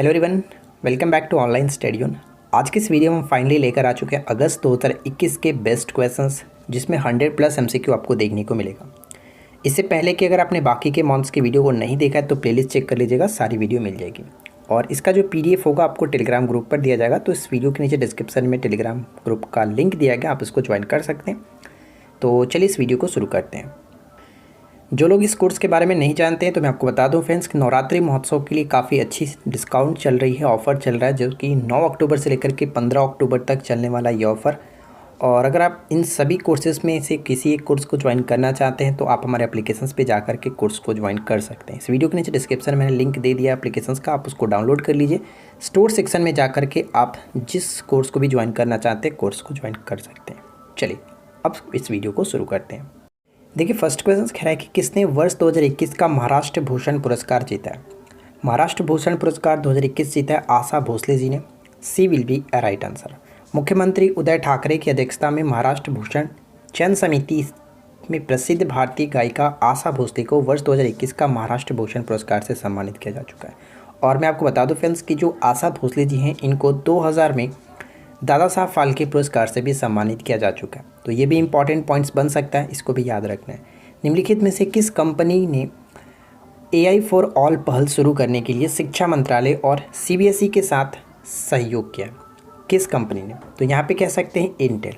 Hello everyone, welcome back to online study. आज की इस वीडियो में हम फाइनली लेकर आ चुके हैं अगस्त 2021 के बेस्ट क्वेश्चंस, जिसमें 100+ एमसीक्यू आपको देखने को मिलेगा। इससे पहले कि अगर आपने बाकी के मंथ्स की वीडियो को नहीं देखा है तो प्लेलिस्ट चेक कर लीजिएगा, सारी वीडियो मिल जाएगी। और इसका जो PDF होगा आपको टेलीग्राम ग्रुप पर दिया जाएगा, तो इस वीडियो के नीचे डिस्क्रिप्शन में टेलीग्राम ग्रुप का लिंक दिया गया, आप इसको ज्वाइन कर सकते हैं। तो चलिए इस वीडियो को शुरू करते हैं। जो लोग इस कोर्स के बारे में नहीं जानते हैं तो मैं आपको बता दूं फ्रेंड्स कि नवरात्रि महोत्सव के लिए काफ़ी अच्छी डिस्काउंट चल रही है, ऑफ़र चल रहा है, जो कि 9 अक्टूबर से लेकर के 15 अक्टूबर तक चलने वाला ये ऑफ़र। और अगर आप इन सभी कोर्सेज़ में से किसी एक कोर्स को ज्वाइन करना चाहते हैं तो आप हमारे एप्लीकेशंस पे जाकर के कोर्स को ज्वाइन कर सकते हैं। इस वीडियो के नीचे डिस्क्रिप्शन में मैंने लिंक दे दिया एप्लीकेशंस का, आप उसको डाउनलोड कर लीजिए। स्टोर सेक्शन में जाकर के आप जिस कोर्स को भी ज्वाइन करना चाहते हैं कोर्स को ज्वाइन कर सकते हैं। चलिए अब इस वीडियो को शुरू करते हैं। देखिए, फर्स्ट क्वेश्चन कह रहा है कि किसने वर्ष 2021 का महाराष्ट्र भूषण पुरस्कार जीता है। महाराष्ट्र भूषण पुरस्कार 2021 जीता है आशा भोसले जी ने। C will be a right answer. मुख्यमंत्री उद्धव ठाकरे की अध्यक्षता में महाराष्ट्र भूषण चयन समिति में प्रसिद्ध भारतीय गायिका आशा भोसले को वर्ष 2021 का महाराष्ट्र भूषण पुरस्कार से सम्मानित किया जा चुका है। और मैं आपको बता दूं फ्रेंड्स कि जो आशा भोसले जी हैं, इनको 2000 में दादा साहब फाल्के पुरस्कार से भी सम्मानित किया जा चुका है। तो ये भी इंपॉर्टेंट पॉइंट्स बन सकता है, इसको भी याद रखना है। निम्नलिखित में से किस कंपनी ने AI फॉर ऑल पहल शुरू करने के लिए शिक्षा मंत्रालय और CBSE के साथ सहयोग किया? किस कंपनी ने? तो यहाँ पे कह सकते हैं इंटेल।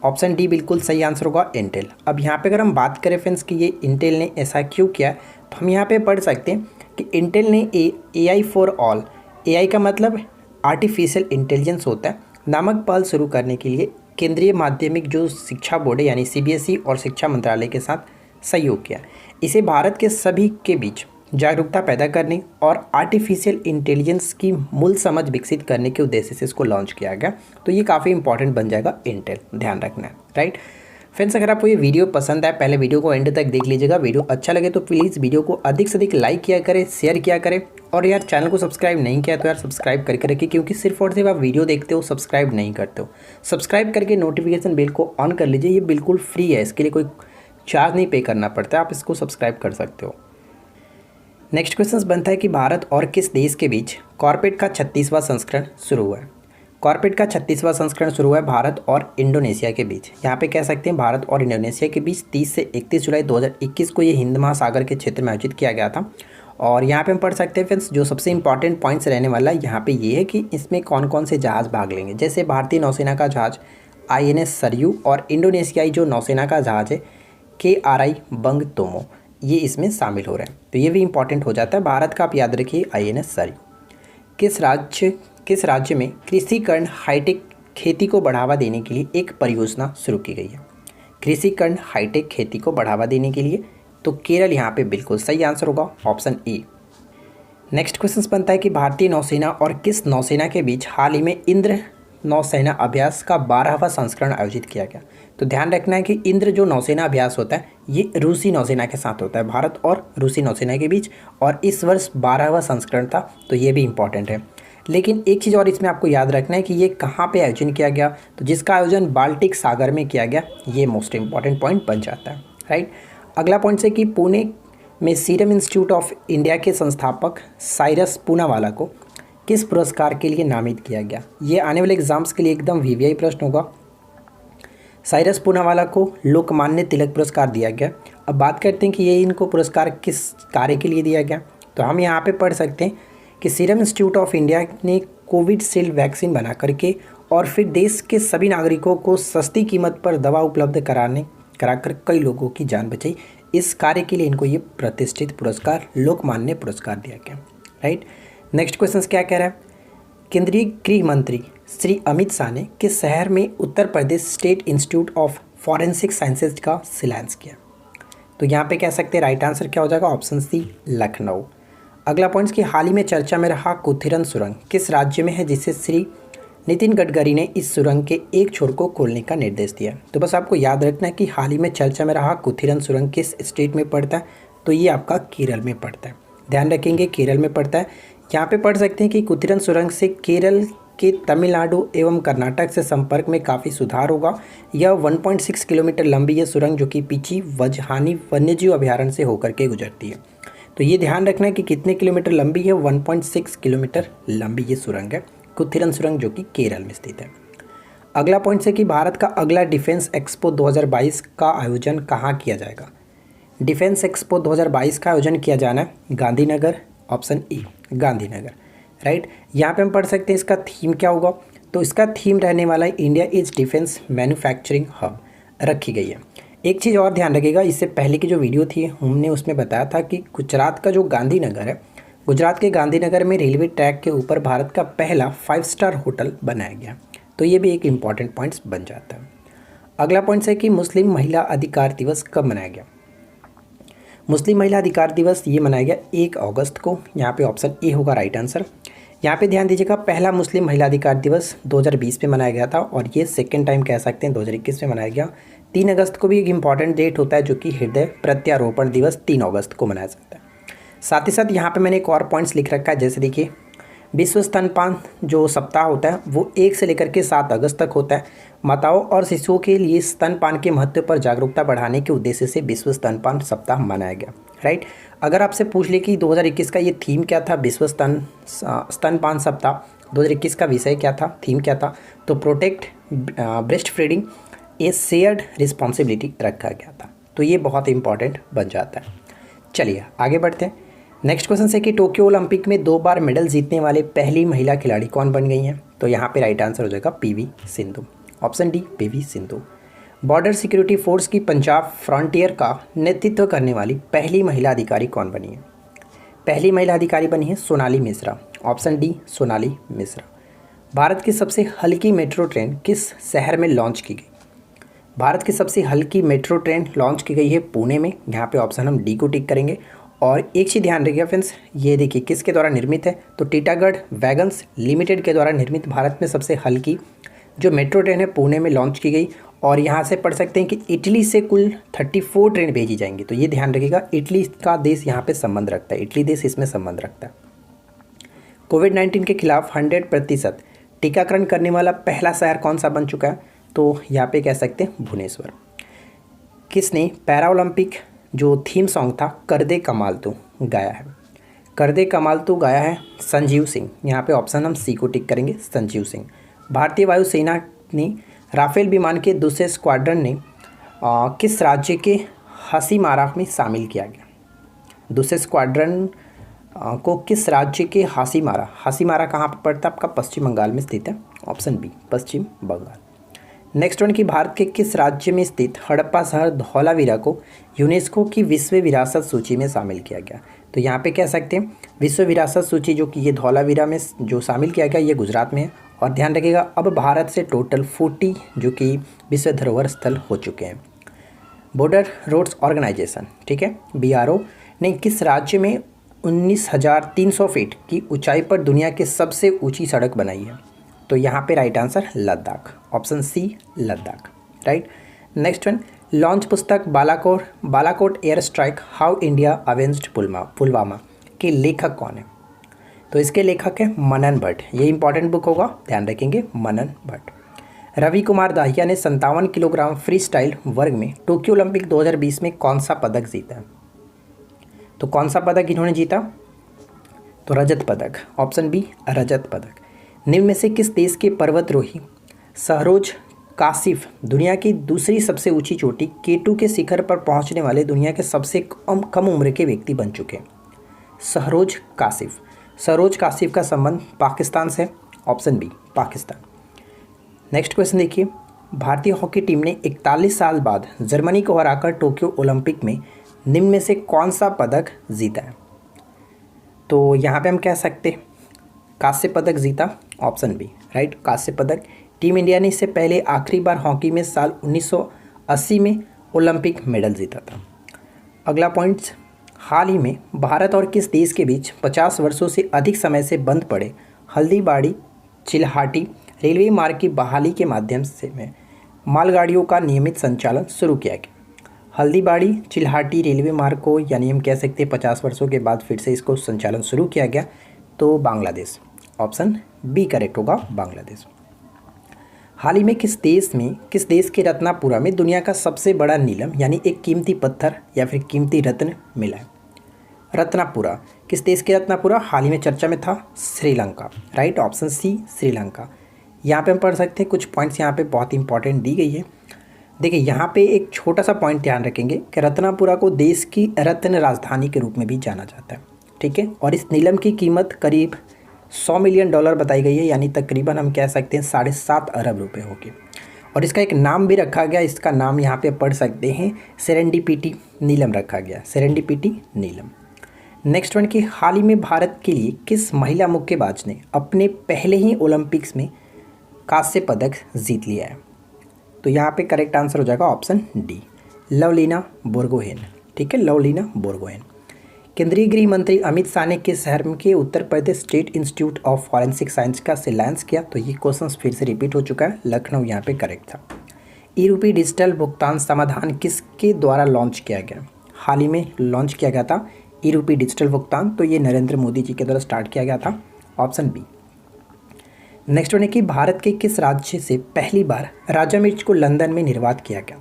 ऑप्शन डी बिल्कुल सही आंसर होगा, इंटेल। अब यहाँ पे अगर हम बात करें फ्रेंड्स कि ये इंटेल ने ऐसा क्यों किया, तो हम यहाँ पे पढ़ सकते हैं कि इंटेल ने AI फॉर ऑल, AI का मतलब आर्टिफिशियल इंटेलिजेंस होता है, नामक पहल शुरू करने के लिए केंद्रीय माध्यमिक जो शिक्षा बोर्ड है यानी CBSE और शिक्षा मंत्रालय के साथ सहयोग किया। इसे भारत के सभी के बीच जागरूकता पैदा करने और आर्टिफिशियल इंटेलिजेंस की मूल समझ विकसित करने के उद्देश्य से इसको लॉन्च किया गया। तो ये काफ़ी इंपॉर्टेंट बन जाएगा, इंटेल, ध्यान रखना है, राइट। फ्रेंड्स, अगर आपको ये वीडियो पसंद आए पहले वीडियो को एंड तक देख लीजिएगा। वीडियो अच्छा लगे तो प्लीज़ वीडियो को अधिक से अधिक लाइक किया करें, शेयर किया करें। और यार चैनल को सब्सक्राइब नहीं किया तो यार सब्सक्राइब करके रखिए, क्योंकि सिर्फ और सिर्फ आप वीडियो देखते हो, सब्सक्राइब नहीं करते हो। सब्सक्राइब करके नोटिफिकेशन बेल को ऑन कर लीजिए, ये बिल्कुल फ्री है, इसके लिए कोई चार्ज नहीं पे करना पड़ता है, आप इसको सब्सक्राइब कर सकते हो। नेक्स्ट क्वेश्चन बनता है कि भारत और किस देश के बीच कॉर्पेट का 36वां संस्करण शुरू हुआ है। कॉर्पेट का 36वां संस्करण शुरू हुआ है भारत और इंडोनेशिया के बीच। यहाँ पे कह सकते हैं भारत और इंडोनेशिया के बीच 30 से 31 जुलाई 2021 को ये हिंद महासागर के क्षेत्र में आयोजित किया गया था। और यहाँ पे हम पढ़ सकते हैं फ्रेंड्स, जो सबसे इंपॉर्टेंट पॉइंट्स रहने वाला है यहाँ पे ये है कि इसमें कौन कौन से जहाज़ भाग लेंगे। जैसे भारतीय नौसेना का जहाज़ INS सरयू और इंडोनेशियाई जो नौसेना का जहाज़ है KRI बंग तोमो, ये इसमें शामिल हो रहे हैं। तो ये भी इंपॉर्टेंट हो जाता है। भारत का आप याद रखिए INS सरयू। किस राज्य में कृषिकर्ण हाईटेक खेती को बढ़ावा देने के लिए एक परियोजना शुरू की गई है? कृषिकर्ण हाईटेक खेती को बढ़ावा देने के लिए, तो केरल यहाँ पे बिल्कुल सही आंसर होगा, ऑप्शन E। नेक्स्ट क्वेश्चन बनता है कि भारतीय नौसेना और किस नौसेना के बीच हाल ही में इंद्र नौसेना अभ्यास का 12वां संस्करण आयोजित किया गया? तो ध्यान रखना है कि इंद्र जो नौसेना अभ्यास होता है ये रूसी नौसेना के साथ होता है, भारत और रूसी नौसेना के बीच, और इस वर्ष 12वां संस्करण था। तो ये भी इंपॉर्टेंट है। लेकिन एक चीज़ और इसमें आपको याद रखना है कि ये कहाँ पे आयोजन किया गया, तो जिसका आयोजन बाल्टिक सागर में किया गया, ये मोस्ट इंपॉर्टेंट पॉइंट बन जाता है, राइट। अगला पॉइंट है कि पुणे में सीरम इंस्टीट्यूट ऑफ इंडिया के संस्थापक साइरस पूनावाला को किस पुरस्कार के लिए नामित किया गया? ये आने वाले एग्जाम्स के लिए एकदम VVI प्रश्न होगा। साइरस पूनावाला को लोकमान्य तिलक पुरस्कार दिया गया। अब बात करते हैं कि ये इनको पुरस्कार किस कार्य के लिए दिया गया, तो हम यहाँ पे पढ़ सकते हैं कि सीरम इंस्टीट्यूट ऑफ इंडिया ने कोविशील्ड वैक्सीन बना करके और फिर देश के सभी नागरिकों को सस्ती कीमत पर दवा उपलब्ध कराकर कई लोगों की जान बचाई। इस कार्य के लिए इनको ये प्रतिष्ठित पुरस्कार लोकमान्य पुरस्कार दिया गया, राइट। नेक्स्ट क्वेश्चन क्या कह रहा है? केंद्रीय गृह मंत्री श्री अमित शाह ने किस शहर में Uttar Pradesh state institute of forensic sciences का शिलान्यास किया? तो यहाँ पे कह सकते हैं राइट आंसर क्या हो जाएगा, ऑप्शन C लखनऊ। अगला पॉइंट कि हाल ही में चर्चा में रहा कुथिरन सुरंग किस राज्य में है, जिसे श्री नितिन गडकरी ने इस सुरंग के एक छोर को खोलने का निर्देश दिया? तो बस आपको याद रखना है कि हाल ही में चर्चा में रहा कुथिरन सुरंग किस स्टेट में पड़ता है, तो ये आपका केरल में पड़ता है। ध्यान रखेंगे केरल में पड़ता है। यहाँ पे पढ़ सकते हैं कि कुथिरन सुरंग से केरल के तमिलनाडु एवं कर्नाटक से संपर्क में काफ़ी सुधार होगा। यह 1.6 किलोमीटर लंबी यह सुरंग जो कि पीछी वजहानी वन्यजीव अभयारण्य से होकर के गुजरती है। तो ये ध्यान रखना है कि कितने किलोमीटर लंबी है, 1.6 किलोमीटर लंबी ये सुरंग है, कुथिरन सुरंग, जो कि केरल में स्थित है। अगला पॉइंट है कि भारत का अगला डिफेंस एक्सपो 2022 का आयोजन कहाँ किया जाएगा। डिफेंस एक्सपो 2022 का आयोजन किया जाना है Gandhinagar, option A Gandhinagar, right. यहाँ पे हम पढ़ सकते हैं इसका थीम क्या होगा। तो इसका थीम रहने वाला है India is defence manufacturing hub रखी गई है। एक चीज़ और ध्यान रखिएगा, इससे पहले की जो वीडियो थी हमने उसमें बताया था कि गुजरात का जो गांधीनगर है, गुजरात के गांधीनगर में रेलवे ट्रैक के ऊपर भारत का पहला 5 स्टार होटल बनाया गया। तो ये भी एक इम्पॉर्टेंट पॉइंट्स बन जाता है। अगला पॉइंट्स है कि मुस्लिम महिला अधिकार दिवस कब मनाया गया। मुस्लिम महिला अधिकार दिवस ये मनाया गया 1 अगस्त को। यहाँ पे ऑप्शन ए होगा राइट आंसर। यहाँ पे ध्यान दीजिएगा, पहला मुस्लिम महिला अधिकार दिवस 2020 में मनाया गया था और ये सेकेंड टाइम कह सकते हैं 2021 में मनाया गया। 3 अगस्त को भी एक इम्पॉर्टेंट डेट होता है जो कि हृदय प्रत्यारोपण दिवस 3 अगस्त को मनाया जाता है। साथ ही साथ यहाँ पे मैंने एक और पॉइंट्स लिख रखा है, जैसे देखिए विश्व स्तनपान जो सप्ताह होता है वो 1 से लेकर के 7 अगस्त तक होता है। माताओं और शिशुओं के लिए स्तनपान के महत्व पर जागरूकता बढ़ाने के उद्देश्य से विश्व स्तनपान सप्ताह मनाया गया, राइट। अगर आपसे पूछ ले कि 2021 का ये थीम क्या था, विश्व स्तनपान सप्ताह 2021 का विषय क्या था, थीम क्या था, तो प्रोटेक्ट ब्रेस्ट फीडिंग ए शेयर्ड रिस्पॉन्सिबिलिटी रखा गया था। तो ये बहुत इंपॉर्टेंट बन जाता है। चलिए आगे बढ़ते हैं। नेक्स्ट क्वेश्चन है कि टोक्यो ओलंपिक में 2 बार मेडल जीतने वाले पहली महिला खिलाड़ी कौन बन गई हैं। तो यहाँ पे राइट आंसर हो जाएगा PV Sindhu, option D PV Sindhu. Border security force की पंजाब फ्रंटियर का नेतृत्व करने वाली पहली महिला अधिकारी कौन बनी है। पहली महिला अधिकारी बनी है सोनाली मिश्रा, ऑप्शन डी सोनाली मिश्रा। भारत की सबसे हल्की मेट्रो ट्रेन किस शहर में लॉन्च की गई। भारत की सबसे हल्की मेट्रो ट्रेन लॉन्च की गई है पुणे में। यहाँ पे ऑप्शन हम डी को टिक करेंगे। और एक चीज़ ध्यान रखिएगा फ्रेंड्स, ये देखिए किसके द्वारा निर्मित है, तो टीटागढ़ वैगन्स लिमिटेड के द्वारा निर्मित भारत में सबसे हल्की जो मेट्रो ट्रेन है पुणे में लॉन्च की गई। और यहाँ से पढ़ सकते हैं कि इटली से कुल 34 ट्रेन भेजी जाएंगी। तो ये ध्यान रखिएगा, इटली का देश यहाँ पे संबंध रखता है, इटली देश इसमें संबंध रखता है। कोविड-19 के खिलाफ 100% टीकाकरण करने वाला पहला शहर कौन सा बन चुका है, तो यहाँ पे कह सकते हैं भुवनेश्वर। किसने पैरा ओलंपिक जो थीम सॉन्ग था कर दे कमाल तू गाया है। कर दे कमाल तू गाया है संजीव सिंह। यहाँ पे ऑप्शन हम सी को टिक करेंगे, संजीव सिंह। भारतीय वायुसेना ने राफेल विमान के दूसरे स्क्वाड्रन ने किस राज्य के हासीमारा में शामिल किया गया। दूसरे स्क्वाड्रन को किस राज्य के हासीमारा कहाँ पर पड़ता है, आपका पश्चिम बंगाल में स्थित है, ऑप्शन बी पश्चिम बंगाल। नेक्स्ट वन कि भारत के किस राज्य में स्थित हड़प्पा शहर धौलावीरा को यूनेस्को की विश्व विरासत सूची में शामिल किया गया। तो यहाँ पे कह सकते हैं विश्व विरासत सूची जो कि ये धौलावीरा में जो शामिल किया गया ये गुजरात में है। और ध्यान रखिएगा अब भारत से टोटल 40 जो कि विश्व धरोहर स्थल हो चुके हैं। बॉर्डर रोड्स ऑर्गेनाइजेशन, ठीक है, BRO ने किस राज्य में 19,300 फीट की ऊंचाई पर दुनिया की सबसे ऊंची सड़क बनाई है। तो यहाँ पे right answer Ladakh, option C Ladakh, right. Next one launch पुस्तक Balakot air strike how India avenged Pulwama के लेखक कौन है। तो इसके लेखक है मनन भट्ट। ये इंपॉर्टेंट बुक होगा, ध्यान रखेंगे मनन भट्ट। रवि कुमार दाहिया ने 57 किलोग्राम फ्री स्टाइल वर्ग में टोक्यो ओलंपिक 2020 में कौन सा पदक जीता। तो कौन सा पदक इन्होंने जीता, तो रजत पदक, ऑप्शन बी रजत पदक। निम्न में से किस देश के पर्वतरोही सहरोज कासिफ दुनिया की दूसरी सबसे ऊंची चोटी K2 के शिखर पर पहुंचने वाले दुनिया के सबसे कम उम्र के व्यक्ति बन चुके हैं। सहरोज कासिफ का संबंध पाकिस्तान से, option B Pakistan. Next question देखिए, भारतीय हॉकी टीम ने 41 साल बाद जर्मनी को हराकर टोक्यो ओलंपिक में निम्न में से कौन सा पदक जीता है। तो यहाँ पे हम कह सकते हैं कांस्य पदक जीता, ऑप्शन बी, राइट, कांस्य पदक। टीम इंडिया ने इससे पहले आखिरी बार हॉकी में साल 1980 में ओलंपिक मेडल जीता था। अगला पॉइंट, हाल ही में भारत और किस देश के बीच 50 वर्षों से अधिक समय से बंद पड़े हल्दीबाड़ी चिल्हाटी रेलवे मार्ग की बहाली के माध्यम से मालगाड़ियों का नियमित संचालन शुरू किया गया। हल्दीबाड़ी चिल्हाटी रेलवे मार्ग को यानी हम कह सकते हैं 50 वर्षों के बाद फिर से इसको संचालन शुरू किया गया। तो बांग्लादेश, ऑप्शन बी करेक्ट होगा, बांग्लादेश। हाल ही में किस देश के रत्नापुरा में दुनिया का सबसे बड़ा नीलम यानी एक कीमती पत्थर या फिर कीमती रत्न मिला है। रत्नापुरा, किस देश के रत्नापुरा? हाल ही में चर्चा में था, Sri Lanka. Right, option C Sri Lanka. यहाँ पे हम पढ़ सकते हैं कुछ पॉइंट्स यहाँ पे बहुत इंपॉर्टेंट दी गई है। देखिए यहाँ पे एक छोटा सा पॉइंट ध्यान रखेंगे कि रत्नापुरा को देश की रत्न राजधानी के रूप में भी जाना जाता है, ठीक है। और इस नीलम की कीमत करीब $100 मिलियन बताई गई है, यानी तकरीबन हम कह सकते हैं 7.5 अरब रुपये होगी। और इसका एक नाम भी रखा गया, इसका नाम यहाँ पे पढ़ सकते हैं सेरेंडिपिटी नीलम रखा गया, सेरेंडिपिटी नीलम। नेक्स्ट वन कि हाल ही में भारत के लिए किस महिला मुक्केबाज ने अपने पहले ही ओलंपिक्स में कांस्य पदक जीत लिया है? तो यहाँ पे करेक्ट आंसर हो जाएगा ऑप्शन डी, लवलीना बोरगोहेन, ठीक है, लवलीना बोरगोहेन। केंद्रीय गृह मंत्री अमित शाह ने किस शहर के Uttar Pradesh state institute of forensic science का शिलान्यास किया? तो ये क्वेश्चन फिर से रिपीट हो चुका है, लखनऊ यहाँ पे करेक्ट था। ई रूपी डिजिटल भुगतान समाधान किसके द्वारा लॉन्च किया गया? हाल ही में लॉन्च किया गया था ई रूपी डिजिटल भुगतान, तो ये नरेंद्र मोदी जी के द्वारा स्टार्ट किया गया था, ऑप्शन बी। नेक्स्ट वन है कि भारत के किस राज्य से पहली बार राजा मिर्च को लंदन में निर्यात किया गया?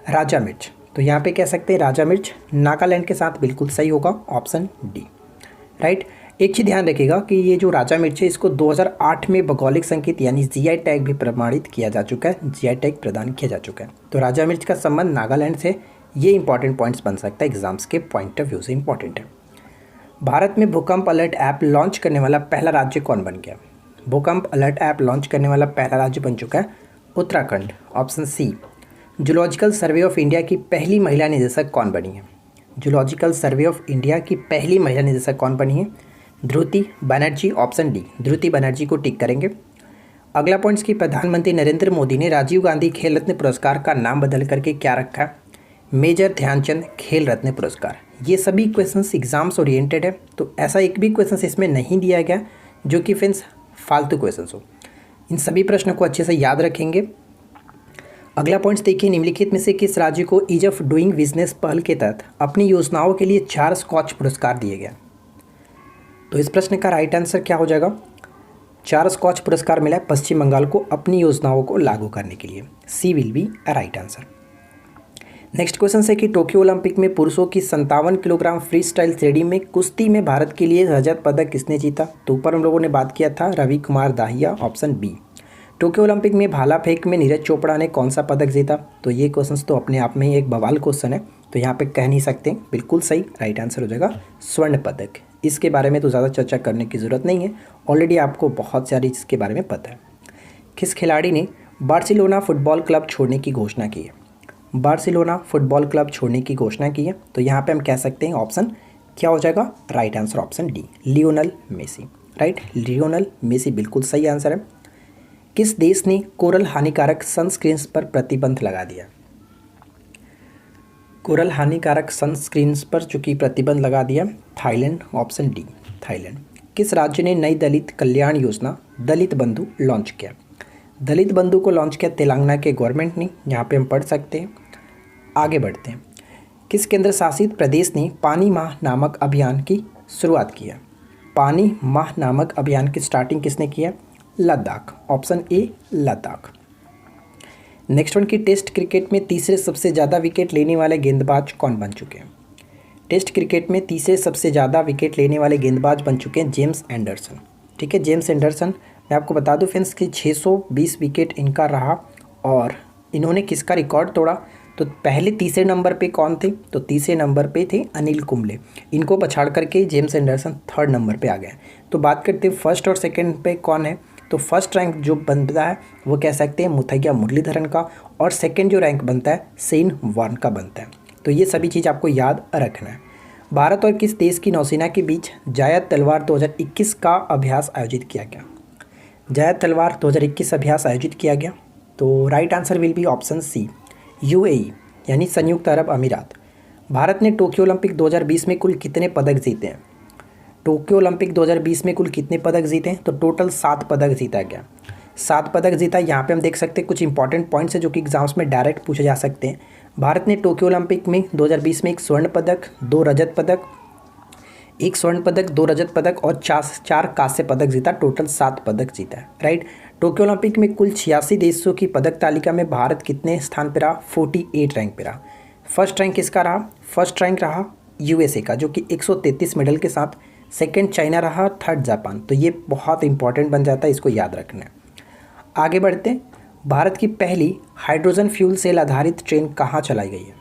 राजा मिर्च, तो यहाँ पे कह सकते हैं राजा मिर्च नागालैंड के साथ बिल्कुल सही होगा, ऑप्शन डी। राइट, एक चीज़ ध्यान रखिएगा कि ये जो राजा मिर्च है इसको 2008 में भौगोलिक संकेत यानी जीआई टैग भी प्रमाणित किया जा चुका है, जीआई टैग प्रदान किया जा चुका है। तो राजा मिर्च का संबंध नागालैंड से, ये इंपॉर्टेंट पॉइंट्स बन सकता है, एग्जाम्स के पॉइंट ऑफ व्यू से इंपॉर्टेंट है। भारत में भूकंप अलर्ट ऐप लॉन्च करने वाला पहला राज्य कौन बन गया? भूकंप अलर्ट ऐप लॉन्च करने वाला पहला राज्य बन चुका है Uttarakhand, option C. Zoological survey of India की पहली महिला निदेशक कौन बनी है? जूलॉजिकल सर्वे ऑफ इंडिया की पहली महिला निदेशक कौन बनी है? ध्रुति बनर्जी, ऑप्शन डी, ध्रुति बनर्जी को टिक करेंगे। अगला पॉइंट्स की प्रधानमंत्री नरेंद्र मोदी ने राजीव गांधी खेल रत्न पुरस्कार का नाम बदल करके क्या रखा है? मेजर ध्यानचंद खेल रत्न पुरस्कार। ये सभी क्वेश्चंस एग्जाम्स ओरिएंटेड है, तो ऐसा एक भी क्वेश्चन इसमें नहीं दिया गया जो कि फ्रेंड्स फालतू क्वेश्चन हो। इन सभी प्रश्नों को अच्छे से याद रखेंगे। अगला पॉइंट्स देखिए, निम्नलिखित में से किस राज्य को ईज ऑफ डूइंग बिजनेस पहल के तहत अपनी योजनाओं के लिए 4 स्कॉच पुरस्कार दिए गए? तो इस प्रश्न का राइट आंसर क्या हो जाएगा? 4 स्कॉच पुरस्कार मिला है पश्चिम बंगाल को अपनी योजनाओं को लागू करने के लिए, C will be a right answer. Next question है कि टोक्यो ओलंपिक में पुरुषों की 57 किलोग्राम फ्री स्टाइल श्रेणी में कुश्ती में भारत के लिए रजत पदक किसने जीता? तो ऊपर हम लोगों ने बात किया था Ravi Kumar Dahiya, option B. Tokyo Olympic में भाला फेंक में नीरज चोपड़ा ने कौन सा पदक जीता? तो ये क्वेश्चन तो अपने आप में ही एक बवाल क्वेश्चन है, तो यहाँ पे कह नहीं सकते, बिल्कुल सही राइट आंसर हो जाएगा स्वर्ण पदक। इसके बारे में तो ज़्यादा चर्चा करने की ज़रूरत नहीं है, ऑलरेडी आपको बहुत सारी इसके बारे में पता है। किस खिलाड़ी ने बार्सिलोना फुटबॉल क्लब छोड़ने की घोषणा की है? बार्सिलोना फुटबॉल क्लब छोड़ने की घोषणा की है, तो यहाँ पे हम कह सकते हैं ऑप्शन क्या हो जाएगा? Right answer option D, Lionel Messi. Right, Lionel Messi बिल्कुल सही आंसर है। किस देश ने कोरल हानिकारक सनस्क्रीन्स पर प्रतिबंध लगा दिया? कोरल हानिकारक सनस्क्रीन्स पर चूंकि प्रतिबंध लगा दिया, थाईलैंड, ऑप्शन डी, थाईलैंड। किस राज्य ने नई दलित कल्याण योजना दलित बंधु लॉन्च किया? दलित बंधु को लॉन्च किया तेलंगाना के गवर्नमेंट ने, यहाँ पे हम पढ़ सकते हैं। आगे बढ़ते हैं, किस केंद्र शासित प्रदेश ने पानी माह नामक अभियान की शुरुआत की है? पानी माह नामक अभियान की स्टार्टिंग किसने किया? Ladakh, option A, Ladakh. Next one की टेस्ट क्रिकेट में तीसरे सबसे ज़्यादा विकेट लेने वाले गेंदबाज कौन बन चुके हैं? टेस्ट क्रिकेट में तीसरे सबसे ज़्यादा विकेट लेने वाले गेंदबाज बन चुके हैं जेम्स एंडरसन, ठीक है, जेम्स एंडरसन। मैं आपको बता दूं फ्रेंड्स कि 620 विकेट इनका रहा, और इन्होंने किसका रिकॉर्ड तोड़ा? तो पहले तीसरे नंबर पे कौन थे? तो तीसरे नंबर पे थे अनिल कुंबले, इनको पछाड़ करके जेम्स एंडरसन 3rd नंबर पे आ गए। तो बात करते हैं फर्स्ट और सेकंड पे कौन है, तो फर्स्ट रैंक जो बनता है वो कह सकते हैं मुथैया मुरलीधरन का, और सेकंड जो रैंक बनता है शेन वॉर्न का बनता है। तो ये सभी चीज़ आपको याद रखना है। भारत और किस देश की नौसेना के बीच जायद तलवार 2021 का अभ्यास आयोजित किया गया? जायद तलवार 2021 अभ्यास आयोजित किया गया, तो right answer will be option C, UAE यानी संयुक्त अरब अमीरात। भारत ने टोक्यो ओलंपिक 2020 में कुल कितने पदक जीते हैं? टोक्यो ओलंपिक 2020 में कुल कितने पदक जीते हैं? तो टोटल 7 पदक जीता गया, 7 पदक जीता। यहाँ पे हम देख सकते हैं कुछ इंपॉर्टेंट पॉइंट्स हैं जो कि एग्जाम्स में डायरेक्ट पूछे जा सकते हैं। भारत ने टोक्यो ओलंपिक में 2020 में 1 स्वर्ण पदक, 2 रजत पदक, 1 स्वर्ण पदक, 2 रजत पदक और 4 कांस्य पदक जीता, टोटल 7 पदक जीता है। राइट, टोक्यो ओलंपिक में कुल 86 देशों की पदक तालिका में भारत कितने स्थान पर रहा? 48 रैंक पे रहा। फर्स्ट रैंक किसका रहा? फर्स्ट रैंक रहा यूएसए का जो कि 133 मेडल के साथ, सेकंड चाइना रहा, थर्ड जापान। तो ये बहुत इंपॉर्टेंट बन जाता है, इसको याद रखना है। आगे बढ़ते हैं। भारत की पहली हाइड्रोजन फ्यूल सेल आधारित ट्रेन कहाँ चलाई गई है?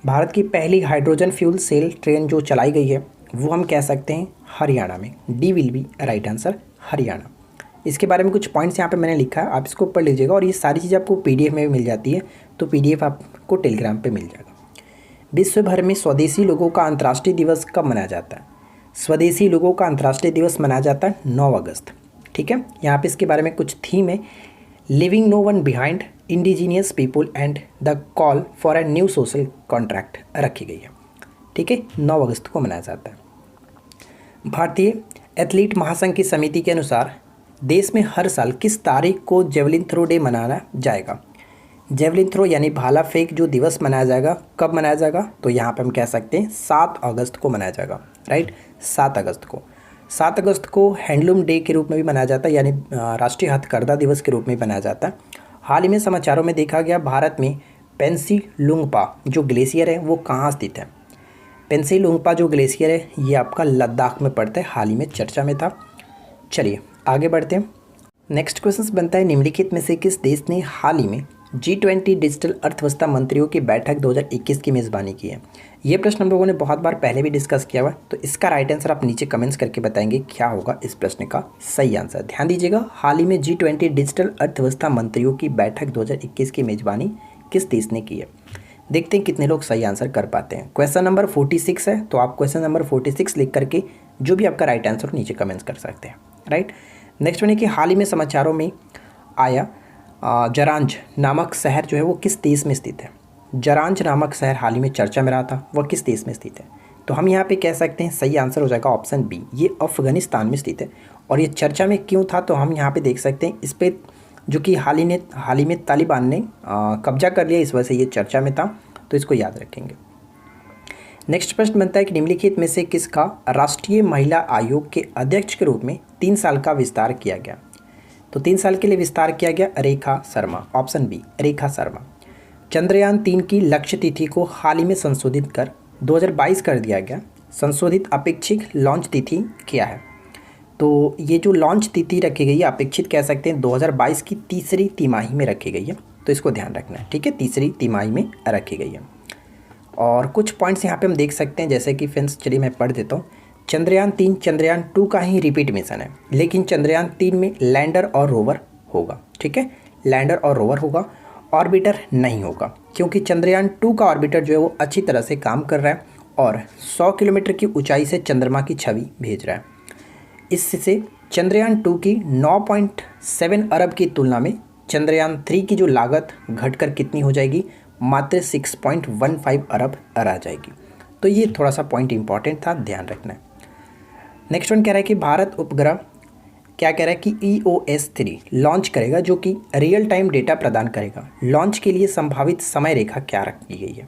भारत की पहली हाइड्रोजन फ्यूल सेल ट्रेन जो चलाई गई है वो हम कह सकते हैं हरियाणा में। D will be right answer, Haryana. इसके बारे में कुछ पॉइंट्स यहाँ पे मैंने लिखा है, आप इसको पढ़ लीजिएगा। और ये सारी चीज़ें आपको पीडीएफ में भी मिल जाती है, तो पीडीएफ आपको टेलीग्राम पे मिल जाएगा। विश्व भर में स्वदेशी लोगों का अंतर्राष्ट्रीय दिवस कब मनाया जाता है? स्वदेशी लोगों का अंतर्राष्ट्रीय दिवस मनाया जाता है 9 अगस्त। ठीक है, यहाँ पे इसके बारे में कुछ थीम है, living no one behind, indigenous people and the call for a new social contract रखी गई है। ठीक है, 9 अगस्त को मनाया जाता है। भारतीय एथलीट महासंघ की समिति के अनुसार देश में हर साल किस तारीख को जेवलिन थ्रो डे मनाया जाएगा? जेवलिन थ्रो यानी भाला फेंक जो दिवस मनाया जाएगा, कब मनाया जाएगा? तो यहाँ पे हम कह सकते हैं 7 अगस्त को मनाया जाएगा। राइट, 7 अगस्त को। 7 अगस्त को हैंडलूम डे के रूप में भी मनाया जाता है, यानी राष्ट्रीय हथकरघा दिवस के रूप में मनाया जाता है। हाल ही में समाचारों में देखा गया भारत में पेंसीलुंगपा जो ग्लेशियर है वो कहाँ स्थित है? पेंसीलुंगपा जो ग्लेशियर है ये आपका लद्दाख में पड़ता है, हाल ही में चर्चा में था। चलिए आगे बढ़ते हैं। नेक्स्ट क्वेश्चन बनता है, निम्नलिखित में से किस देश ने हाल ही में G20 डिजिटल अर्थव्यवस्था मंत्रियों की बैठक 2021 की मेज़बानी की है? ये प्रश्न हम लोगों ने बहुत बार पहले भी डिस्कस किया हुआ है, तो इसका राइट आंसर आप नीचे कमेंट्स करके बताएंगे क्या होगा इस प्रश्न का सही आंसर। ध्यान दीजिएगा, हाल ही में G20 डिजिटल अर्थव्यवस्था मंत्रियों की बैठक 2021 की मेज़बानी किस देश ने की है? देखते हैं कितने लोग सही आंसर कर पाते हैं। क्वेश्चन नंबर 46 है, तो आप क्वेश्चन नंबर 46 लिख करके जो भी आपका राइट आंसर नीचे कमेंट्स कर सकते हैं। राइट, नेक्स्ट बने कि हाल ही में समाचारों में आया जरांज नामक शहर जो है वो किस देश में स्थित है? जरांज नामक शहर हाल ही में चर्चा में रहा था, वह किस देश में स्थित है? तो हम यहाँ पे कह सकते हैं सही आंसर हो जाएगा ऑप्शन बी, ये अफगानिस्तान में स्थित है। और ये चर्चा में क्यों था, तो हम यहाँ पे देख सकते हैं इस पर जो कि हाल ही में तालिबान ने कब्जा कर लिया, इस वजह से ये चर्चा में था, तो इसको याद रखेंगे। नेक्स्ट प्रश्न बनता है कि निम्नलिखित में से किसका राष्ट्रीय महिला आयोग के अध्यक्ष के रूप में 3 साल का विस्तार किया गया? तो 3 साल के लिए विस्तार किया गया रेखा शर्मा, ऑप्शन बी रेखा शर्मा। चंद्रयान 3 की लक्ष्य तिथि को हाल ही में संशोधित कर 2022 कर दिया गया। संशोधित अपेक्षित लॉन्च तिथि क्या है? तो ये जो लॉन्च तिथि रखी गई है, अपेक्षित कह सकते हैं 2022 की तीसरी तिमाही में रखी गई है, तो इसको ध्यान रखना है। ठीक है, तीसरी तिमाही में रखी गई है। और कुछ पॉइंट्स यहाँ पे हम देख सकते हैं, जैसे कि फ्रेंड्स चलिए मैं पढ़ देता हूँ। चंद्रयान 3 चंद्रयान 2 का ही रिपीट मिशन है, लेकिन चंद्रयान 3 में लैंडर और रोवर होगा। ठीक है, लैंडर और रोवर होगा, ऑर्बिटर नहीं होगा, क्योंकि चंद्रयान 2 का ऑर्बिटर जो है वो अच्छी तरह से काम कर रहा है और 100 किलोमीटर की ऊंचाई से चंद्रमा की छवि भेज रहा है। इससे चंद्रयान 2 की 9.7 अरब की तुलना में चंद्रयान 3 की जो लागत घटकर कितनी हो जाएगी? मात्र 6.15 अरब आ जाएगी। तो ये थोड़ा सा पॉइंट इंपॉर्टेंट था, ध्यान रखना है। नेक्स्ट वन कह रहा है कि भारत उपग्रह क्या कह रहा है कि EOS 3 लॉन्च करेगा, जो कि रियल टाइम डेटा प्रदान करेगा। लॉन्च के लिए संभावित समय रेखा क्या रखी गई है?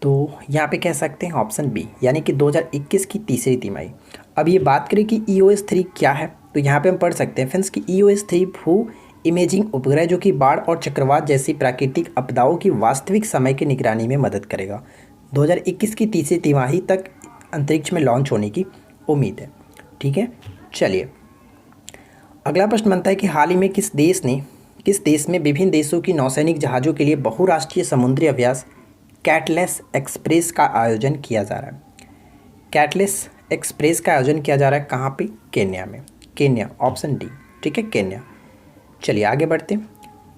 तो यहाँ पे कह सकते हैं ऑप्शन बी, यानी कि 2021 की तीसरी तिमाही। अब ये बात करें कि EOS 3 क्या है, तो यहाँ पे हम पढ़ सकते हैं फ्रेंड्स कि EOS 3 भू इमेजिंग उपग्रह जो कि बाढ़ और चक्रवात जैसी प्राकृतिक आपदाओं की वास्तविक समय की निगरानी में मदद करेगा। 2021 की तीसरी तिमाही तक अंतरिक्ष में लॉन्च होने की उम्मीद है। ठीक है, चलिए अगला प्रश्न बनता है कि हाल ही में किस देश में विभिन्न देशों की नौसैनिक जहाज़ों के लिए बहुराष्ट्रीय समुद्री अभ्यास कैटलेस एक्सप्रेस का आयोजन किया जा रहा है? कैटलेस एक्सप्रेस का आयोजन किया जा रहा है कहाँ पे? केन्या में। Kenya, option D. ठीक है, केन्या। चलिए आगे बढ़ते हैं।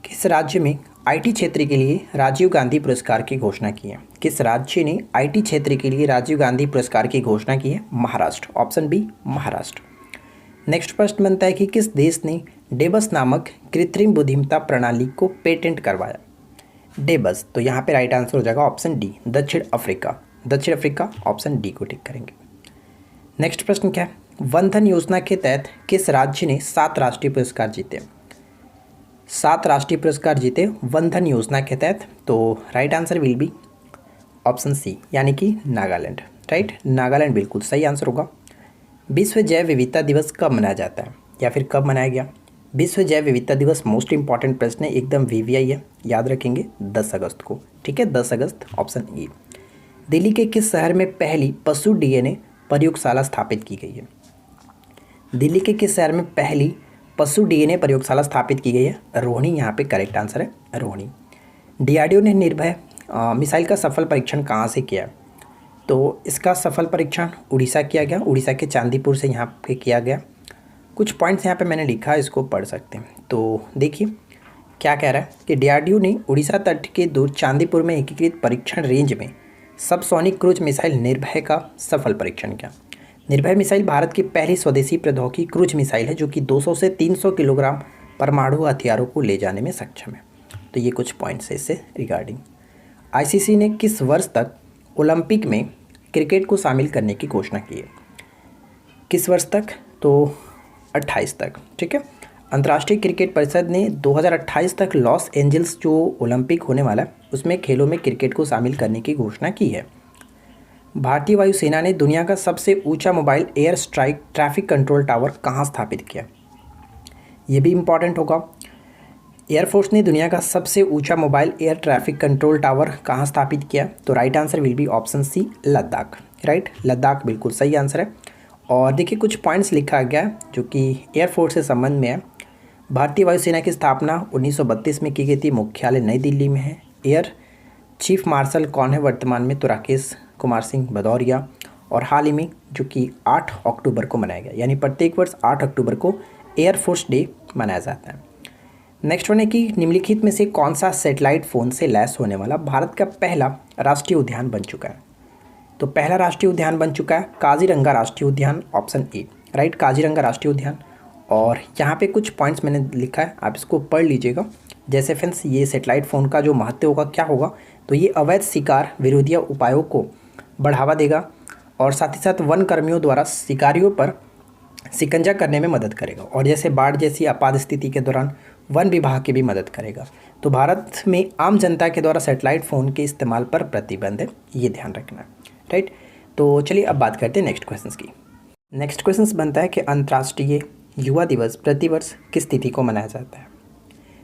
किस राज्य में IT क्षेत्र के लिए राजीव गांधी पुरस्कार की घोषणा की है? किस राज्य ने IT क्षेत्र के लिए राजीव गांधी पुरस्कार की घोषणा की है? Maharashtra, option B Maharashtra. Next प्रश्न बनता है कि किस देश ने डेबस नामक कृत्रिम बुद्धिमत्ता प्रणाली को पेटेंट करवाया? डेबस, तो यहाँ पे राइट आंसर हो जाएगा ऑप्शन डी दक्षिण अफ्रीका। दक्षिण अफ्रीका, ऑप्शन डी को टिक करेंगे। नेक्स्ट प्रश्न क्या है? वनधन योजना के तहत किस राज्य ने 7 राष्ट्रीय पुरस्कार जीते? 7 राष्ट्रीय पुरस्कार जीते वनधन योजना के तहत, तो right answer will be option C, यानी कि नागालैंड। राइट, नागालैंड बिल्कुल सही आंसर होगा। विश्व जैव विविधता दिवस कब मनाया जाता है, या फिर कब मनाया गया? विश्व जैव विविधता दिवस मोस्ट इंपॉर्टेंट प्रश्न है, एकदम VVI है, याद रखेंगे 10 अगस्त को। ठीक है, 10 अगस्त, ऑप्शन ई। दिल्ली के किस शहर में पहली पशु डीएनए प्रयोगशाला स्थापित की गई है? दिल्ली के किस शहर में पहली पशु डीएनए प्रयोगशाला स्थापित की गई है? रोहिणी यहाँ पे करेक्ट आंसर है, रोहिणी। डीआरडीओ ने निर्भय मिसाइल का सफल परीक्षण कहाँ से किया? तो इसका सफल परीक्षण उड़ीसा किया गया, उड़ीसा के चांदीपुर से यहाँ पे किया गया। कुछ पॉइंट्स यहाँ पे मैंने लिखा है, इसको पढ़ सकते हैं। तो देखिए क्या कह रहा है कि डीआरडीओ ने उड़ीसा तट के दूर चांदीपुर में एकीकृत परीक्षण रेंज में सबसोनिक क्रूज मिसाइल निर्भय का सफल परीक्षण किया। निर्भय मिसाइल भारत की पहली स्वदेशी प्रौद्योगिकी क्रूज मिसाइल है जो कि 200 से 300 किलोग्राम परमाणु हथियारों को ले जाने में सक्षम है। तो ये कुछ पॉइंट्स है इससे रिगार्डिंग। आईसीसी ने किस वर्ष तक ओलंपिक में क्रिकेट को शामिल करने की घोषणा की है? किस वर्ष तक? तो 28 तक, ठीक है। अंतर्राष्ट्रीय क्रिकेट परिषद ने 2028 तक लॉस एंजल्स जो ओलंपिक होने वाला है उसमें खेलों में क्रिकेट को शामिल करने की घोषणा की है। भारतीय वायुसेना ने दुनिया का सबसे ऊंचा mobile air strike traffic control tower कहां स्थापित किया? ये भी इम्पॉर्टेंट होगा। एयरफोर्स ने दुनिया का सबसे ऊंचा mobile air traffic control tower कहां स्थापित किया? तो right answer will be option C, Ladakh. Right, Ladakh बिल्कुल सही आंसर है। और देखिए कुछ पॉइंट्स लिखा गया जो कि एयरफोर्स से संबंध में है। भारतीय वायुसेना की स्थापना 1932 में की गई थी, मुख्यालय नई दिल्ली में है। एयर चीफ मार्शल कौन है वर्तमान में? तो राकेश कुमार सिंह भदौरिया। और हाल ही में जो कि 8 अक्टूबर को मनाया गया, यानी प्रत्येक वर्ष 8 अक्टूबर को एयरफोर्स डे मनाया जाता है। नेक्स्ट वन है कि निम्नलिखित में से कौन सा सैटेलाइट फ़ोन से लैस होने वाला भारत का पहला राष्ट्रीय उद्यान बन चुका है? तो पहला राष्ट्रीय उद्यान बन चुका है काजीरंगा राष्ट्रीय उद्यान, ऑप्शन ए। राइट, काजीरंगा राष्ट्रीय उद्यान। और यहाँ पे कुछ पॉइंट्स मैंने लिखा है, आप इसको पढ़ लीजिएगा। जैसे फ्रेंड्स ये सैटेलाइट फ़ोन का जो महत्व होगा क्या होगा, तो ये अवैध शिकार विरोधी उपायों को बढ़ावा देगा और साथ ही साथ वन कर्मियों द्वारा शिकारियों पर शिकंजा करने में मदद करेगा। और जैसे बाढ़ जैसी आपात स्थिति के दौरान वन विभाग की भी मदद करेगा। तो भारत में आम जनता के द्वारा सैटेलाइट फ़ोन के इस्तेमाल पर प्रतिबंध है, ये ध्यान रखना। राइट, तो चलिए अब बात करते हैं नेक्स्ट क्वेश्चंस की। नेक्स्ट क्वेश्चंस बनता है कि अंतर्राष्ट्रीय युवा दिवस प्रतिवर्ष किस तिथि को मनाया जाता है?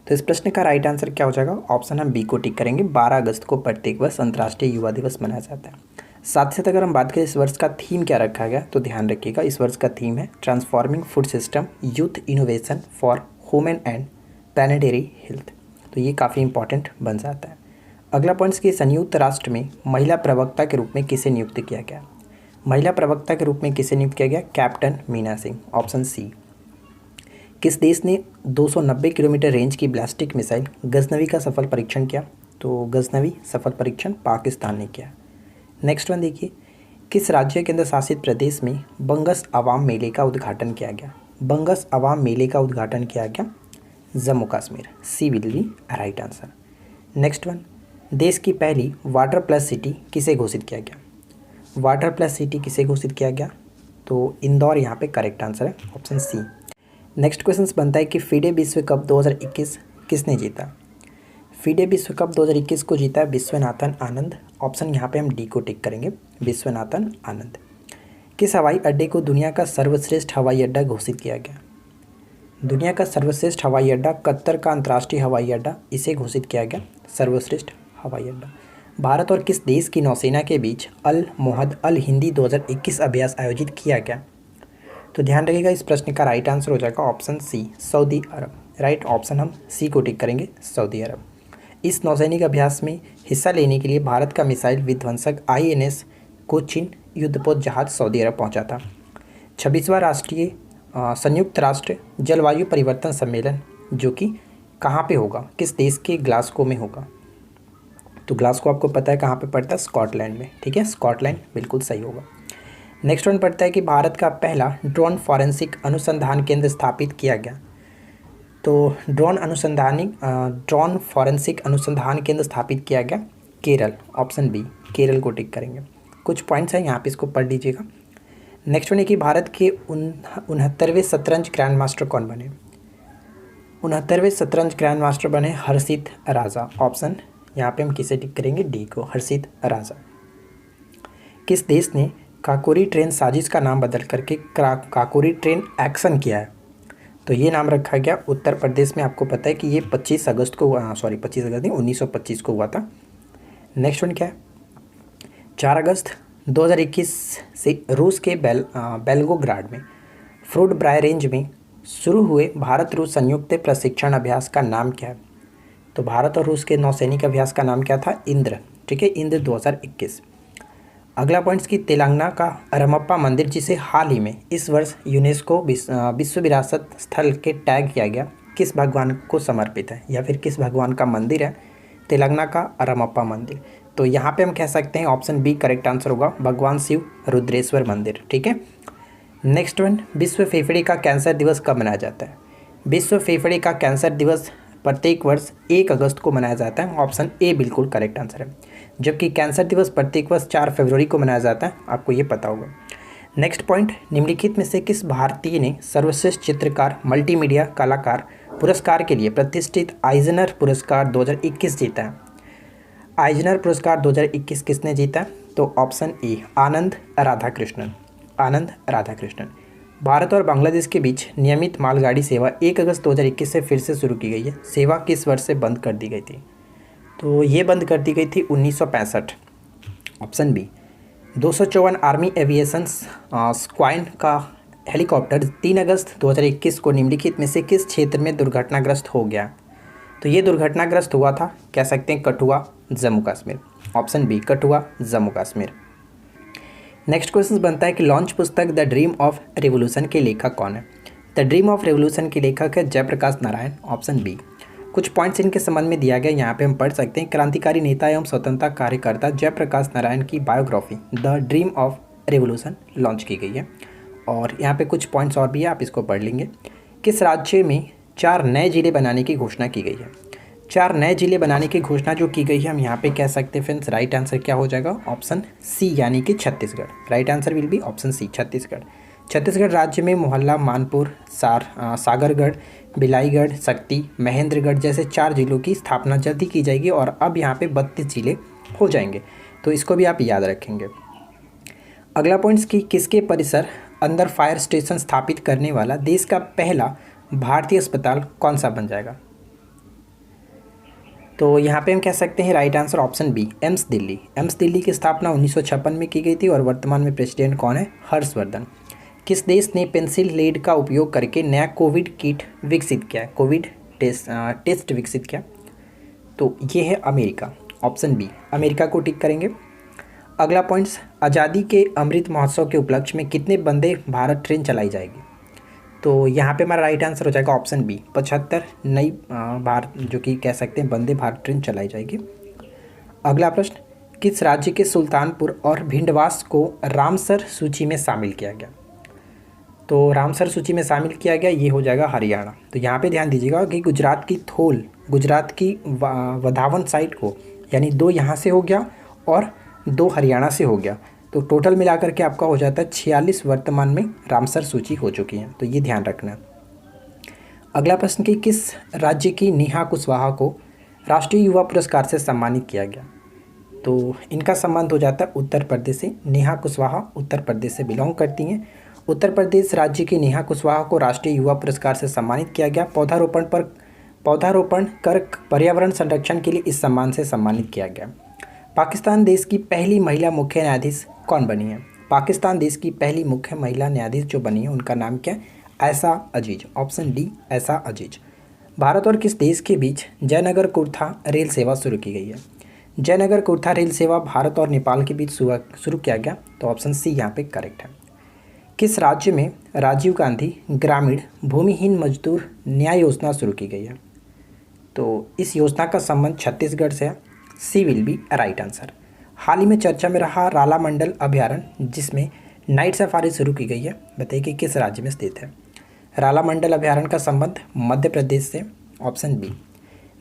तो इस प्रश्न का राइट आंसर क्या हो जाएगा? ऑप्शन हम बी को टिक करेंगे। 12 अगस्त को प्रत्येक वर्ष अंतर्राष्ट्रीय युवा दिवस मनाया जाता है। साथ ही साथ अगर हम बात करें इस वर्ष का थीम क्या रखा गया, तो ध्यान रखिएगा इस वर्ष का थीम है transforming food system youth innovation for human and planetary health. तो ये काफ़ी इंपॉर्टेंट बन जाता है। अगला पॉइंट्स कि संयुक्त राष्ट्र में महिला प्रवक्ता के रूप में किसे नियुक्त किया गया? महिला प्रवक्ता के रूप में किसे नियुक्त किया गया? Captain Meena Singh, option C. किस देश ने 290 किलोमीटर रेंज की बैलिस्टिक मिसाइल गजनवी का सफल परीक्षण किया? तो गजनवी सफल परीक्षण पाकिस्तान ने किया। नेक्स्ट वन देखिए, किस राज्य केंद्र शासित प्रदेश में बंगस अवाम मेले का उद्घाटन किया गया? बंगस अवाम मेले का उद्घाटन किया गया Jammu Kashmir, C will be right answer. Next one, देश की पहली वाटर प्लस सिटी किसे घोषित किया गया? वाटर प्लस सिटी किसे घोषित किया गया? तो इंदौर यहाँ पे करेक्ट आंसर है, ऑप्शन सी। नेक्स्ट क्वेश्चन बनता है कि फीडे विश्व कप 2021 किसने जीता? फीडे विश्व कप 2021 को जीता है विश्वनाथन आनंद, ऑप्शन यहाँ पे हम डी को टिक करेंगे, विश्वनाथन आनंद। किस हवाई अड्डे को दुनिया का सर्वश्रेष्ठ हवाई अड्डा घोषित किया गया? दुनिया का सर्वश्रेष्ठ हवाई अड्डा कतर का अंतर्राष्ट्रीय हवाई अड्डा, इसे घोषित किया गया सर्वश्रेष्ठ हवाई अड्डा। भारत और किस देश की नौसेना के बीच अल मोहद अल हिंदी 2021 अभ्यास आयोजित किया गया? तो ध्यान रखिएगा इस प्रश्न का राइट आंसर हो जाएगा ऑप्शन सी, सऊदी अरब। राइट, ऑप्शन हम सी को टिक करेंगे, सऊदी अरब। इस नौसैनिक अभ्यास में हिस्सा लेने के लिए भारत का मिसाइल विध्वंसक INS कोचिन युद्धपोत जहाज सऊदी अरब पहुंचा था। 26वां राष्ट्रीय संयुक्त राष्ट्र जलवायु परिवर्तन सम्मेलन जो कि कहाँ पे होगा, किस देश के ग्लासगो में होगा? तो ग्लासगो आपको पता है कहाँ पे पड़ता है, स्कॉटलैंड में। ठीक है, स्कॉटलैंड बिल्कुल सही होगा। नेक्स्ट वन पड़ता है कि भारत का पहला ड्रोन फॉरेंसिक अनुसंधान केंद्र स्थापित किया गया। तो ड्रोन फॉरेंसिक अनुसंधान केंद्र स्थापित किया गया केरल, ऑप्शन बी, केरल को टिक करेंगे। कुछ पॉइंट्स हैं यहाँ पे, इसको पढ़ लीजिएगा। नेक्स्ट वन है कि भारत के 69वें शतरंज ग्रैंड मास्टर कौन बने? 69वें शतरंज ग्रैंड मास्टर बने हर्षित राजा, ऑप्शन यहाँ पे हम किसे टिक करेंगे, डी को, हर्षित राजा। किस देश ने काकोरी ट्रेन साजिश का नाम बदल करके काकोरी ट्रेन एक्शन किया है? तो ये नाम रखा गया उत्तर प्रदेश में। आपको पता है कि ये 25 अगस्त को 25 अगस्त नहीं 1925 को हुआ था। नेक्स्ट वन क्या है? 4 अगस्त 2021 से रूस के बेल्गोग्राड में फ्रूट ब्राय रेंज में शुरू हुए भारत रूस संयुक्त प्रशिक्षण अभ्यास का नाम क्या है? तो भारत और रूस के नौसैनिक अभ्यास का नाम क्या था? इंद्र। ठीक है, इंद्र 2021। अगला पॉइंट्स की तेलंगाना का रमप्पा मंदिर, जिसे हाल ही में इस वर्ष यूनेस्को विश्व विरासत स्थल के टैग किया गया, किस भगवान को समर्पित है या फिर किस भगवान का मंदिर है? तेलंगाना का रमप्पा मंदिर। तो यहाँ पे हम कह सकते हैं ऑप्शन बी करेक्ट आंसर होगा, भगवान शिव रुद्रेश्वर मंदिर। ठीक है, नेक्स्ट वन, विश्व फेफड़े का कैंसर दिवस कब मनाया जाता है? विश्व फेफड़े का कैंसर दिवस प्रत्येक वर्ष 1 अगस्त को मनाया जाता है, ऑप्शन ए बिल्कुल करेक्ट आंसर है। जबकि कैंसर दिवस प्रत्येक वर्ष 4 फरवरी को मनाया जाता है, आपको ये पता होगा। नेक्स्ट पॉइंट, निम्नलिखित में से किस भारतीय ने सर्वश्रेष्ठ चित्रकार मल्टीमीडिया कलाकार पुरस्कार के लिए प्रतिष्ठित आइजनर पुरस्कार 2021 जीता है? आइजनर पुरस्कार 2021 किसने जीता? तो ऑप्शन ए आनंद राधाकृष्णन। आनंद राधाकृष्णन। भारत और बांग्लादेश के बीच नियमित मालगाड़ी सेवा 1 अगस्त 2021 से फिर से शुरू की गई है। सेवा किस वर्ष से बंद कर दी गई थी? तो ये बंद कर दी गई थी 1965, option B. 254 army aviation squadron का हेलीकॉप्टर 3 अगस्त 2021 को निम्नलिखित में से किस क्षेत्र में दुर्घटनाग्रस्त हो गया? तो ये दुर्घटनाग्रस्त हुआ था, कह सकते हैं Kathua, Jammu Kashmir. Option B Kathua, Jammu Kashmir. Next question बनता है कि लॉन्च पुस्तक द ड्रीम ऑफ रेवोल्यूशन के लेखक कौन है? द ड्रीम ऑफ रेवोल्यूशन के लेखक है जयप्रकाश नारायण, ऑप्शन बी। कुछ पॉइंट्स इनके संबंध में दिया गया, यहाँ पे हम पढ़ सकते हैं। क्रांतिकारी नेता एवं स्वतंत्रता कार्यकर्ता जयप्रकाश नारायण की biography the dream of revolution launch की गई है। और यहाँ पे कुछ पॉइंट्स और भी है, आप इसको पढ़ लेंगे। किस राज्य में 4 नए जिले बनाने की घोषणा की गई है? 4 नए जिले बनाने की घोषणा जो की गई है, हम यहाँ पे कह सकते हैं फ्रेंड्स, राइट आंसर क्या हो जाएगा? ऑप्शन सी यानी कि Chhattisgarh. Right answer will be option C, Chhattisgarh. Chhattisgarh राज्य में मोहल्ला, मानपुर, सागरगढ़, बिलाईगढ़, शक्ति, महेंद्रगढ़ जैसे 4 जिलों की स्थापना जल्द ही की जाएगी और अब यहाँ पे 32 जिले हो जाएंगे, तो इसको भी आप याद रखेंगे। अगला पॉइंट्स की किसके परिसर अंदर फायर स्टेशन स्थापित करने वाला देश का पहला भारतीय अस्पताल कौन सा बन जाएगा? तो यहाँ पे हम कह सकते हैं right answer option B AIIMS Delhi. AIIMS Delhi की स्थापना 1956 में की गई थी और वर्तमान में प्रेसिडेंट कौन है? हर्षवर्धन। किस देश ने पेंसिल लेड का उपयोग करके नया कोविड किट विकसित किया है? कोविड टेस्ट विकसित किया, तो ये है अमेरिका। ऑप्शन बी अमेरिका को टिक करेंगे। अगला पॉइंट्स, आज़ादी के अमृत महोत्सव के उपलक्ष्य में कितने वंदे भारत ट्रेन चलाई जाएगी? तो यहाँ पे हमारा राइट आंसर हो जाएगा ऑप्शन बी 75 नई भारत जो कि कह सकते हैं वंदे भारत ट्रेन चलाई जाएगी। अगला प्रश्न, किस राज्य के सुल्तानपुर और भिंडवास को रामसर सूची में शामिल किया गया? तो रामसर सूची में शामिल किया गया, ये हो जाएगा हरियाणा। तो यहाँ पे ध्यान दीजिएगा कि गुजरात की थोल, गुजरात की वधावन साइट को, यानी 2 यहाँ से हो गया और 2 हरियाणा से हो गया, तो टोटल मिलाकर के आपका हो जाता है 46 वर्तमान में रामसर सूची हो चुकी है, तो ये ध्यान रखना है। अगला प्रश्न कि किस राज्य की नेहा कुशवाहा को राष्ट्रीय युवा पुरस्कार से सम्मानित किया गया? तो इनका संबंध हो जाता है उत्तर प्रदेश से। नेहा कुशवाहा उत्तर प्रदेश से बिलोंग करती हैं। उत्तर प्रदेश राज्य की नेहा कुशवाहा को राष्ट्रीय युवा पुरस्कार से सम्मानित किया गया। पौधारोपण कर पर्यावरण संरक्षण के लिए इस सम्मान से सम्मानित किया गया। पाकिस्तान देश की पहली महिला मुख्य न्यायाधीश कौन बनी है? पाकिस्तान देश की पहली मुख्य महिला न्यायाधीश जो बनी है उनका नाम क्या है? ऐसा अजीज। ऑप्शन डी ऐसा अजीज। भारत और किस देश के बीच जयनगर कुर्था रेल सेवा शुरू की गई है? जयनगर कुर्था रेल सेवा भारत और नेपाल के बीच शुरू किया गया, तो ऑप्शन सी यहाँ पे करेक्ट है। किस राज्य में राजीव गांधी ग्रामीण भूमिहीन मजदूर न्याय योजना शुरू की गई है? तो इस योजना का संबंध छत्तीसगढ़ से है। सी विल बी राइट आंसर। हाल ही में चर्चा में रहा रालामंडल अभयारण्य जिसमें नाइट सफारी शुरू की गई है, बताइए कि किस राज्य में स्थित है? रालामंडल अभयारण्य का संबंध मध्य प्रदेश से। Option B.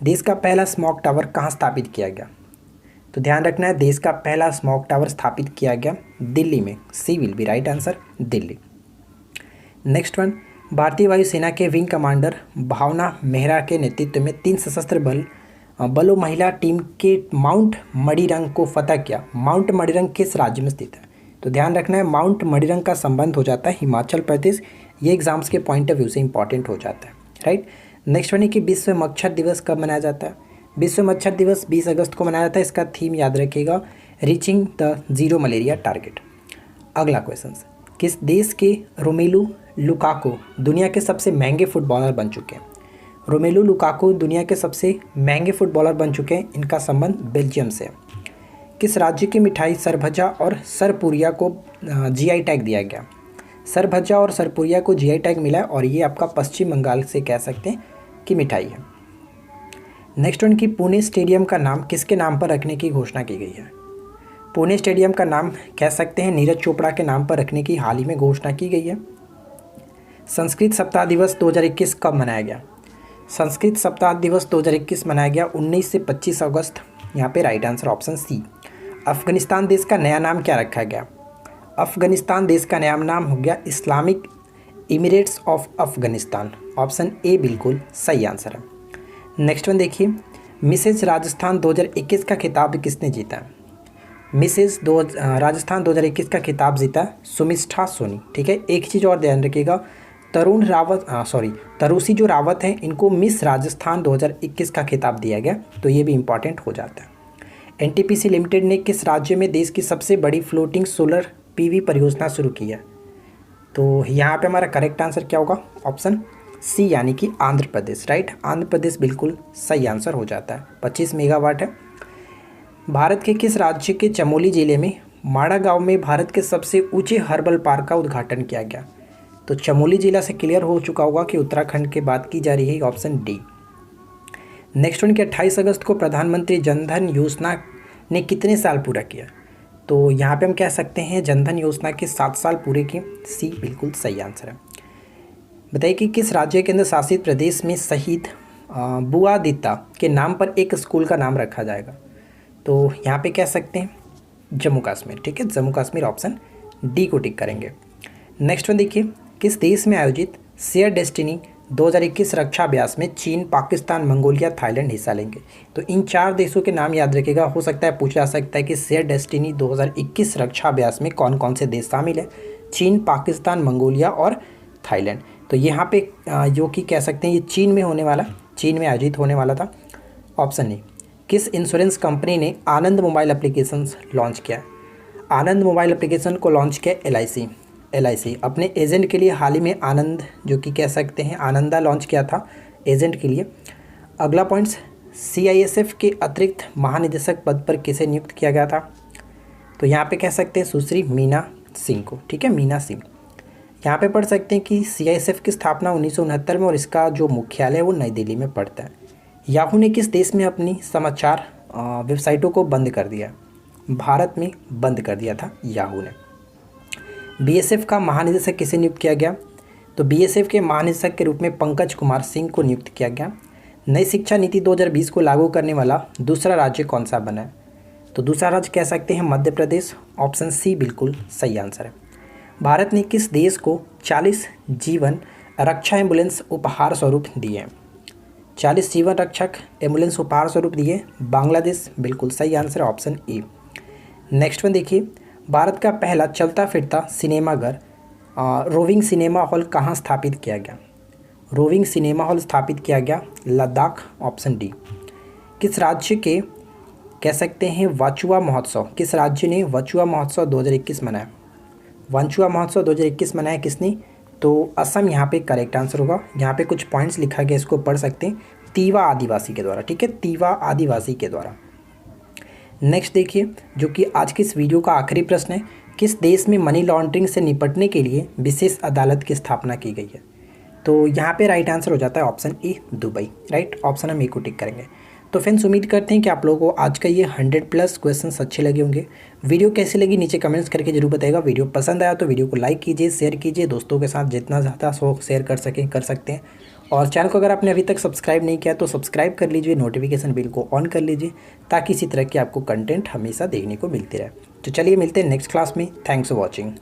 देश का पहला स्मॉग टावर कहाँ स्थापित किया गया? तो ध्यान रखना है, देश का पहला स्मॉग टावर स्थापित किया गया दिल्ली में। C will be right answer, Delhi. Next one, भारतीय वायुसेना के विंग कमांडर भावना मेहरा के नेतृत्व में 3 सशस्त्र बलों महिला टीम के माउंट मणिरंग को फतह किया। माउंट मणिरंग किस राज्य में स्थित है? तो ध्यान रखना है, माउंट मणिरंग का संबंध हो जाता है हिमाचल प्रदेश। ये एग्जाम्स के पॉइंट ऑफ व्यू से इंपॉर्टेंट हो जाता है, राइट। नेक्स्ट वन है कि विश्व मच्छर दिवस कब मनाया जाता है? विश्व मच्छर दिवस 20 अगस्त को मनाया जाता है। इसका थीम याद रखिएगा, reaching the zero malaria target. अगला क्वेश्चन, किस देश के रोमेलू लुकाकू दुनिया के सबसे महंगे फुटबॉलर बन चुके हैं? रोमेलू लुकाकू दुनिया के सबसे महंगे फुटबॉलर बन चुके हैं। इनका संबंध बेल्जियम से है। किस राज्य की मिठाई सरभजा और सरपुरिया को जीआई टैग दिया गया? सरभजा और सरपुरिया को जीआई टैग मिला है और ये आपका पश्चिम बंगाल से कह सकते हैं कि मिठाई है। नेक्स्ट वन, की पुणे स्टेडियम का नाम किसके नाम पर रखने की घोषणा की गई है? पुणे स्टेडियम का नाम कह सकते हैं नीरज चोपड़ा के नाम पर रखने की हाल ही में घोषणा की गई है। संस्कृत सप्ताह दिवस 2021 कब मनाया गया? संस्कृत सप्ताह दिवस 2021 मनाया गया 19 से 25 अगस्त। यहाँ पे right answer option C. Afghanistan देश का नया नाम क्या रखा गया? अफगानिस्तान देश का नया नाम हो गया Islamic emirates of Afghanistan. Option A बिल्कुल सही आंसर है। नेक्स्ट वन देखिए, मिसेज राजस्थान 2021 का खिताब किसने जीता है? मिसेज राजस्थान 2021 का खिताब जीता सुमिष्ठा सोनी। ठीक है, एक चीज़ और ध्यान रखिएगा, तरुषी जो रावत हैं इनको मिस राजस्थान 2021 का खिताब दिया गया, तो ये भी इंपॉर्टेंट हो जाता है। एनटीपीसी लिमिटेड ने किस राज्य में देश की सबसे बड़ी फ्लोटिंग सोलर पीवी परियोजना शुरू की है? तो यहाँ पे हमारा करेक्ट आंसर क्या होगा? ऑप्शन सी यानी कि आंध्र प्रदेश। राइट, आंध्र प्रदेश बिल्कुल सही आंसर हो जाता है। 25 मेगावाट है। भारत के किस राज्य के चमोली जिले में माड़ा गांव में भारत के सबसे ऊंचे हर्बल पार्क का उद्घाटन किया गया? तो चमोली जिला से क्लियर हो चुका होगा कि उत्तराखंड की बात की जा रही है। Option D. नेक्स्ट वन, के 28 अगस्त को प्रधानमंत्री जनधन योजना ने कितने साल पूरा किया? तो यहाँ पे हम कह सकते हैं जनधन योजना के 7 साल पूरे किए। सी बिल्कुल सही आंसर है। बताइए कि किस राज्य केंद्र शासित प्रदेश में शहीद बुआ दीता के नाम पर एक स्कूल का नाम रखा जाएगा? तो यहाँ पे कह सकते हैं जम्मू कश्मीर। ठीक है, जम्मू कश्मीर ऑप्शन डी को टिक करेंगे। नेक्स्ट वन देखिए, किस देश में आयोजित शेयर डेस्टिनी 2021 रक्षा अभ्यास में चीन, पाकिस्तान, मंगोलिया, थाईलैंड हिस्सा लेंगे? तो इन 4 देशों के नाम याद रखिएगा। हो सकता है पूछा जा सकता है कि शेयर डेस्टिनी 2021 रक्षा अभ्यास में कौन कौन से देश शामिल है? चीन, पाकिस्तान, मंगोलिया और थाईलैंड। तो यहाँ पे जो कि कह सकते हैं ये चीन में आयोजित होने वाला था। Option A. किस इंश्योरेंस कंपनी ने आनंद मोबाइल एप्लीकेशन लॉन्च किया? आनंद मोबाइल एप्लीकेशन को लॉन्च किया LIC अपने एजेंट के लिए हाल ही में आनंद जो कि कह सकते हैं आनंदा लॉन्च किया था एजेंट के लिए। अगला पॉइंट, CISF के अतिरिक्त महानिदेशक पद पर किसे नियुक्त किया गया था? तो यहाँ पे कह सकते हैं सुश्री मीना सिंह को। ठीक है, मीना सिंह। यहाँ पे पढ़ सकते हैं कि CISF की स्थापना 1969 में और इसका जो मुख्यालय है वो नई दिल्ली में पड़ता है। याहू ने किस देश में अपनी समाचार वेबसाइटों को बंद कर दिया? भारत में बंद कर दिया था याहू ने। BSF का महानिदेशक किसे नियुक्त किया गया? तो BSF के महानिदेशक के रूप में पंकज कुमार सिंह को नियुक्त किया गया। नई शिक्षा नीति 2020 को लागू करने वाला दूसरा राज्य कौन सा बना है? तो दूसरा राज्य कह सकते हैं मध्य प्रदेश। ऑप्शन सी बिल्कुल सही आंसर है। भारत ने किस देश को 40 जीवन रक्षा एम्बुलेंस उपहार स्वरूप दिए हैं? 40 जीवन रक्षक एम्बुलेंस उपहार स्वरूप दिए बांग्लादेश। बिल्कुल सही आंसर है, ऑप्शन ए। नेक्स्ट वन देखिए, भारत का पहला चलता फिरता सिनेमाघर रोविंग सिनेमा हॉल कहाँ स्थापित किया गया? रोविंग सिनेमा हॉल स्थापित किया गया लद्दाख। Option D. किस राज्य के कह सकते हैं वाचुआ महोत्सव, किस राज्य ने वाचुआ महोत्सव 2021 मनाया? वाचुआ महोत्सव 2021 मनाया किसने? तो असम यहाँ पे करेक्ट आंसर होगा। यहाँ पे कुछ पॉइंट्स लिखा गया, इसको पढ़ सकते हैं, तीवा आदिवासी के द्वारा। ठीक है, तीवा आदिवासी के द्वारा। नेक्स्ट देखिए, जो कि आज की इस वीडियो का आखिरी प्रश्न है, किस देश में मनी लॉन्ड्रिंग से निपटने के लिए विशेष अदालत की स्थापना की गई है? तो यहाँ पे राइट आंसर हो जाता है option A Dubai. Right, option हम ए को टिक करेंगे। तो फ्रेंड्स उम्मीद करते हैं कि आप लोगों को आज का ये 100+ क्वेश्चंस अच्छे लगे होंगे। वीडियो कैसी लगी नीचे कमेंट्स करके जरूर बताइएगा। वीडियो पसंद आया तो वीडियो को लाइक कीजिए, शेयर कीजिए, दोस्तों के साथ जितना ज़्यादा शेयर कर सकें कर सकते हैं। और चैनल को अगर आपने अभी तक सब्सक्राइब नहीं किया तो सब्सक्राइब कर लीजिए, नोटिफिकेशन बिल को ऑन कर लीजिए ताकि इसी तरह की आपको कंटेंट हमेशा देखने को मिलती रहे। तो चलिए मिलते हैं नेक्स्ट क्लास में। Thanks for watching.